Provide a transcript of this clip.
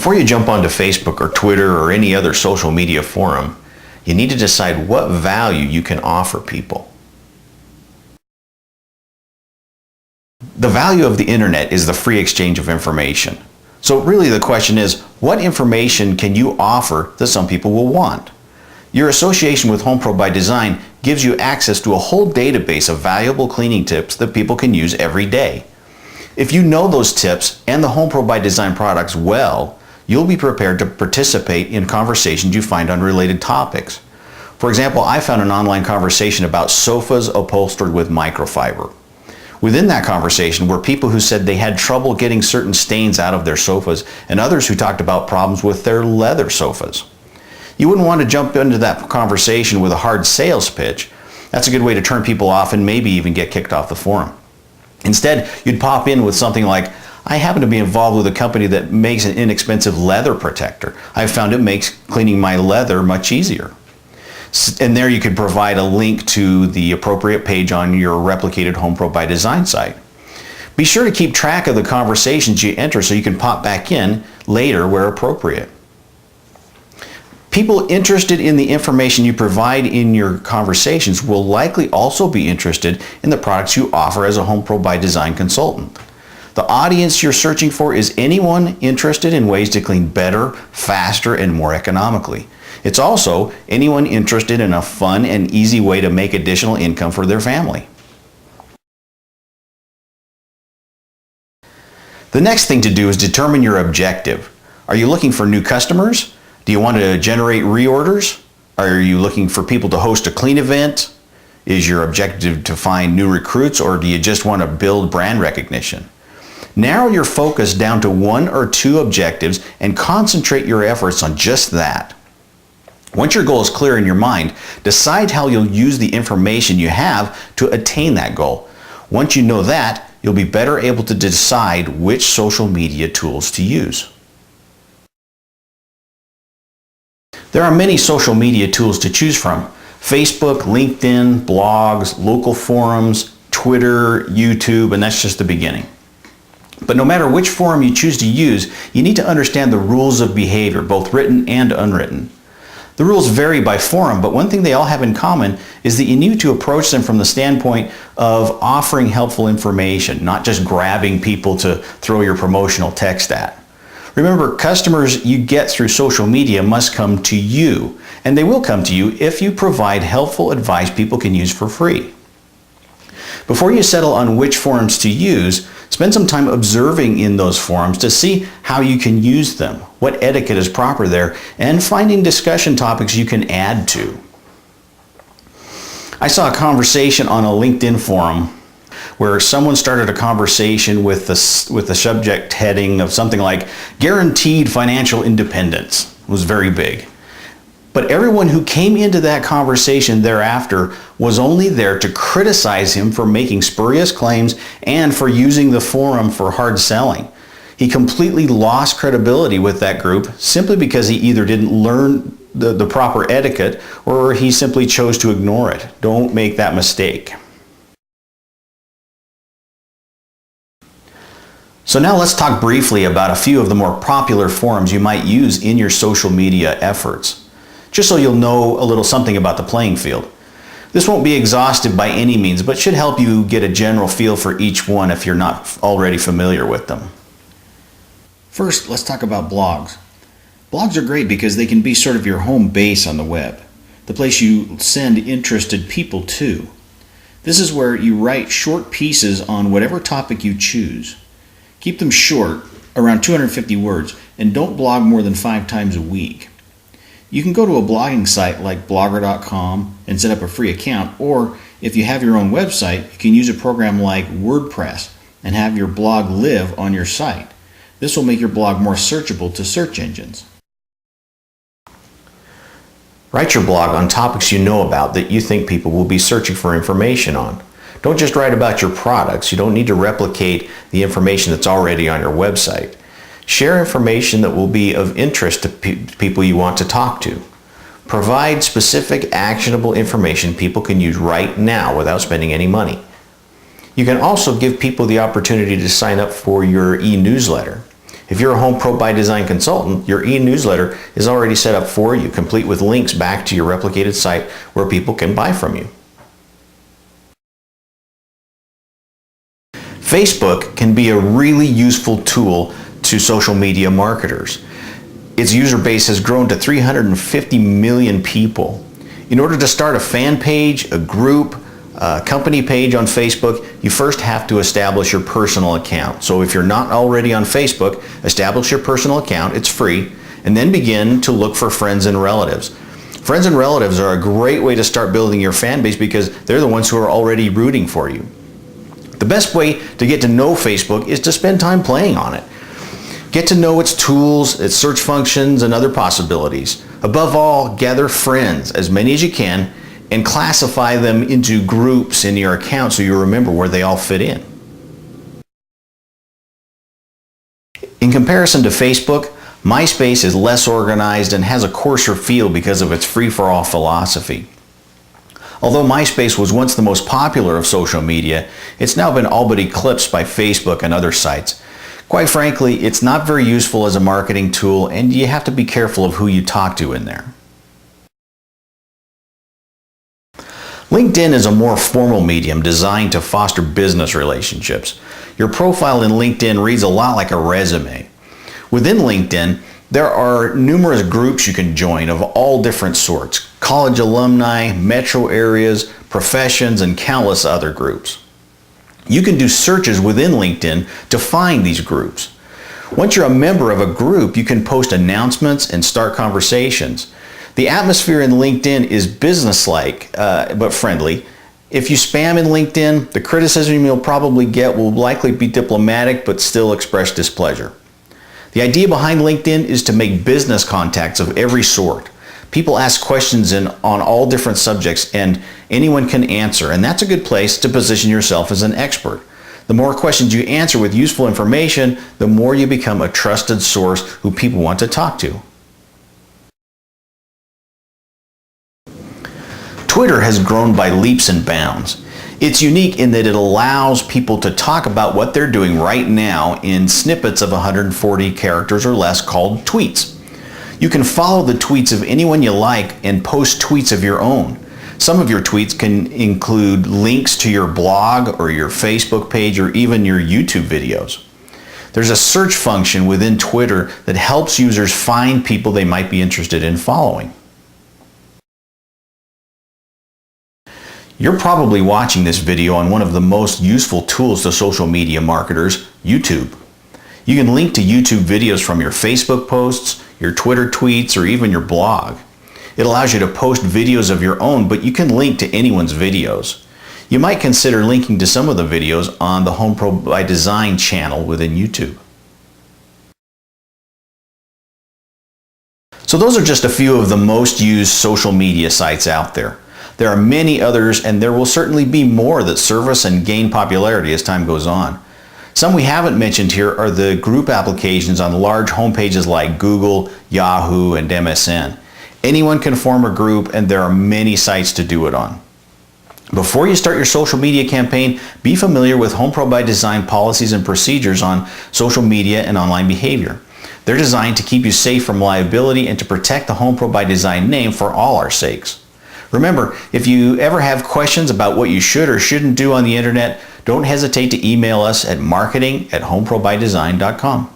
Before you jump onto Facebook or Twitter or any other social media forum, you need to decide what value you can offer people. The value of the internet is the free exchange of information. So really the question is, what information can you offer that some people will want? Your association with HomePro by Design gives you access to a whole database of valuable cleaning tips that people can use every day. If you know those tips and the HomePro by Design products well, you'll be prepared to participate in conversations you find on related topics. For example, I found an online conversation about sofas upholstered with microfiber. Within that conversation were people who said they had trouble getting certain stains out of their sofas and others who talked about problems with their leather sofas. You wouldn't want to jump into that conversation with a hard sales pitch. That's a good way to turn people off and maybe even get kicked off the forum. Instead, you'd pop in with something like, I happen to be involved with a company that makes an inexpensive leather protector. I've found it makes cleaning my leather much easier. And there you could provide a link to the appropriate page on your replicated HomePro by Design site. Be sure to keep track of the conversations you enter so you can pop back in later where appropriate. People interested in the information you provide in your conversations will likely also be interested in the products you offer as a HomePro by Design consultant. The audience you're searching for is anyone interested in ways to clean better, faster, and more economically. It's also anyone interested in a fun and easy way to make additional income for their family. The next thing to do is determine your objective. Are you looking for new customers? Do you want to generate reorders? Are you looking for people to host a clean event? Is your objective to find new recruits, or do you just want to build brand recognition? Narrow your focus down to one or two objectives and concentrate your efforts on just that. Once your goal is clear in your mind, decide how you'll use the information you have to attain that goal. Once you know that, you'll be better able to decide which social media tools to use. There are many social media tools to choose from: Facebook, LinkedIn, blogs, local forums, Twitter, YouTube, and that's just the beginning. But no matter which forum you choose to use, you need to understand the rules of behavior, both written and unwritten. The rules vary by forum, but one thing they all have in common is that you need to approach them from the standpoint of offering helpful information, not just grabbing people to throw your promotional text at. Remember, customers you get through social media must come to you, and they will come to you if you provide helpful advice people can use for free. Before you settle on which forums to use, spend some time observing in those forums to see how you can use them, what etiquette is proper there, and finding discussion topics you can add to. I saw a conversation on a LinkedIn forum where someone started a conversation with the subject heading of something like guaranteed financial independence. It was very big. But everyone who came into that conversation thereafter was only there to criticize him for making spurious claims and for using the forum for hard selling. He completely lost credibility with that group simply because he either didn't learn the proper etiquette or he simply chose to ignore it. Don't make that mistake. So now let's talk briefly about a few of the more popular forums you might use in your social media efforts, just so you'll know a little something about the playing field. This won't be exhaustive by any means, but should help you get a general feel for each one if you're not already familiar with them. First, let's talk about blogs. Blogs are great because they can be sort of your home base on the web, the place you send interested people to. This is where you write short pieces on whatever topic you choose. Keep them short, around 250 words, and don't blog more than 5 times a week. You can go to a blogging site like blogger.com and set up a free account, or if you have your own website, you can use a program like WordPress and have your blog live on your site. This will make your blog more searchable to search engines. Write your blog on topics you know about that you think people will be searching for information on. Don't just write about your products. You don't need to replicate the information that's already on your website. Share information that will be of interest to people you want to talk to. Provide specific, actionable information people can use right now without spending any money. You can also give people the opportunity to sign up for your e-newsletter. If you're a Home Pro by Design consultant, your e-newsletter is already set up for you, complete with links back to your replicated site where people can buy from you. Facebook can be a really useful tool to social media marketers. Its user base has grown to 350 million people. In order to start a fan page, a group, a company page on Facebook, you first have to establish your personal account. So if you're not already on Facebook, establish your personal account, it's free, and then begin to look for friends and relatives. Friends and relatives are a great way to start building your fan base because they're the ones who are already rooting for you. The best way to get to know Facebook is to spend time playing on it. Get to know its tools, its search functions, and other possibilities. Above all, gather friends, as many as you can, and classify them into groups in your account so you remember where they all fit in. In comparison to Facebook, MySpace is less organized and has a coarser feel because of its free-for-all philosophy. Although MySpace was once the most popular of social media, it's now been all but eclipsed by Facebook and other sites. Quite frankly, it's not very useful as a marketing tool, and you have to be careful of who you talk to in there. LinkedIn is a more formal medium designed to foster business relationships. Your profile in LinkedIn reads a lot like a resume. Within LinkedIn, there are numerous groups you can join of all different sorts: college alumni, metro areas, professions, and countless other groups. You can do searches within LinkedIn to find these groups. Once you're a member of a group, you can post announcements and start conversations. The atmosphere in LinkedIn is businesslike, but friendly. If you spam in LinkedIn, the criticism you'll probably get will likely be diplomatic but still express displeasure. The idea behind LinkedIn is to make business contacts of every sort. People ask questions on all different subjects, and anyone can answer, and that's a good place to position yourself as an expert. The more questions you answer with useful information, the more you become a trusted source who people want to talk to. Twitter has grown by leaps and bounds. It's unique in that it allows people to talk about what they're doing right now in snippets of 140 characters or less called tweets. You can follow the tweets of anyone you like and post tweets of your own. Some of your tweets can include links to your blog or your Facebook page or even your YouTube videos. There's a search function within Twitter that helps users find people they might be interested in following. You're probably watching this video on one of the most useful tools to social media marketers, YouTube. You can link to YouTube videos from your Facebook posts, your Twitter tweets, or even your blog. It allows you to post videos of your own, but you can link to anyone's videos. You might consider linking to some of the videos on the Home Pro by Design channel within YouTube. So those are just a few of the most used social media sites out there. There are many others, and there will certainly be more that surface and gain popularity as time goes on. Some we haven't mentioned here are the group applications on large homepages like Google, Yahoo, and MSN. Anyone can form a group, and there are many sites to do it on. Before you start your social media campaign, be familiar with Home Pro by Design policies and procedures on social media and online behavior. They're designed to keep you safe from liability and to protect the Home Pro by Design name for all our sakes. Remember, if you ever have questions about what you should or shouldn't do on the internet, don't hesitate to email us at marketing@homeprobydesign.com.